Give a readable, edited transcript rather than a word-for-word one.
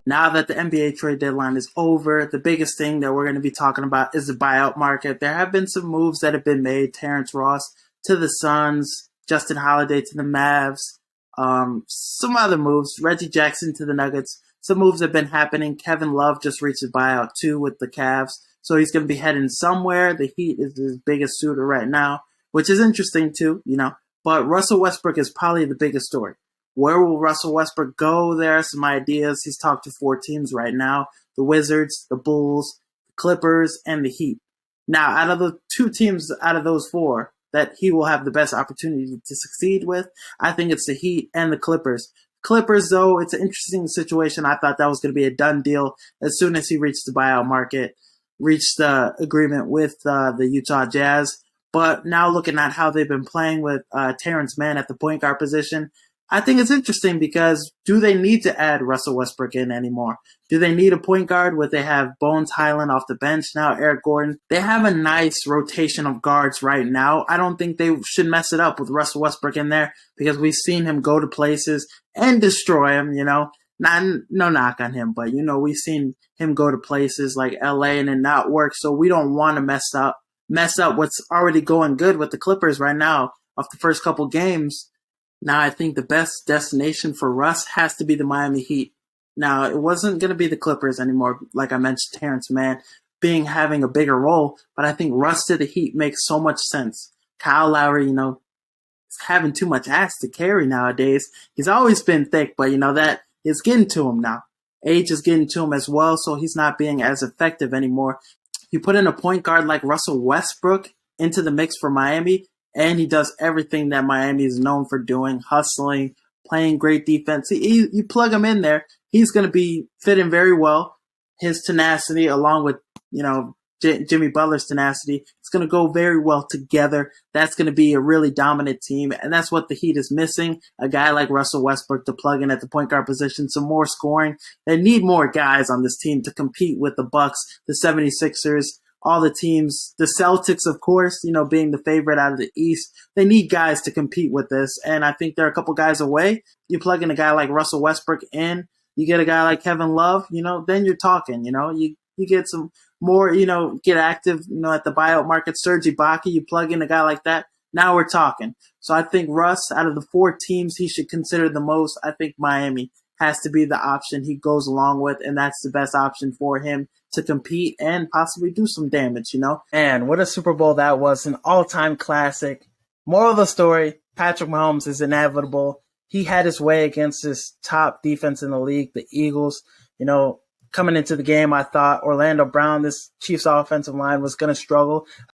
Now that the NBA trade deadline is over, the biggest thing that we're going to be talking about is the buyout market. There have been some moves that have been made. Terrence Ross to the Suns, Justin Holiday to the Mavs, some other moves. Reggie Jackson to the Nuggets. Some moves have been happening. Kevin Love just reached his buyout too with the Cavs. So he's going to be heading somewhere. The Heat is his biggest suitor right now, which is interesting too, But Russell Westbrook is probably the biggest story. Where will Russell Westbrook go? There are some ideas. He's talked to 4 teams right now: the Wizards, the Bulls, the Clippers, and the Heat. Now, out of the 2 teams out of those 4 that he will have the best opportunity to succeed with, I think it's the Heat and the Clippers. Clippers, though, it's an interesting situation. I thought that was going to be a done deal as soon as he reached the buyout market, reached the agreement with the Utah Jazz. But now looking at how they've been playing with Terrence Mann at the point guard position, I think it's interesting because do they need to add Russell Westbrook in anymore? Do they need a point guard where they have Bones Highland off the bench now, Eric Gordon? They have a nice rotation of guards right now. I don't think they should mess it up with Russell Westbrook in there because we've seen him go to places and destroy them, no knock on him, but, we've seen him go to places like LA and it not work. So we don't want to mess up what's already going good with the Clippers right now off the first couple games. Now, I think the best destination for Russ has to be the Miami Heat. Now, it wasn't going to be the Clippers anymore, like I mentioned, Terrence Mann having a bigger role, but I think Russ to the Heat makes so much sense. Kyle Lowry, is having too much ass to carry nowadays. He's always been thick, but, that is getting to him now. Age is getting to him as well, so he's not being as effective anymore. You put in a point guard like Russell Westbrook into the mix for Miami, and he does everything that Miami is known for doing: hustling, playing great defense. You plug him in there, he's going to be fitting very well. His tenacity, along with Jimmy Butler's tenacity, it's going to go very well together. That's going to be a really dominant team, and that's what the Heat is missing: a guy like Russell Westbrook to plug in at the point guard position, some more scoring. They need more guys on this team to compete with the Bucks, the 76ers, all the teams, the Celtics, of course, being the favorite out of the East. They need guys to compete with this, and I think they're a couple guys away. You plug in a guy like Russell Westbrook in, you get a guy like Kevin Love, then you're talking, you get some more, get active, at the buyout market. Serge Ibaka, you plug in a guy like that, now we're talking. So I think Russ, out of the 4 teams he should consider the most, I think Miami has to be the option he goes along with, and that's the best option for him to compete and possibly do some damage, And what a Super Bowl that was, an all-time classic. Moral of the story, Patrick Mahomes is inevitable. He had his way against his top defense in the league, the Eagles. Coming into the game, I thought Orlando Brown, this Chiefs offensive line, was going to struggle.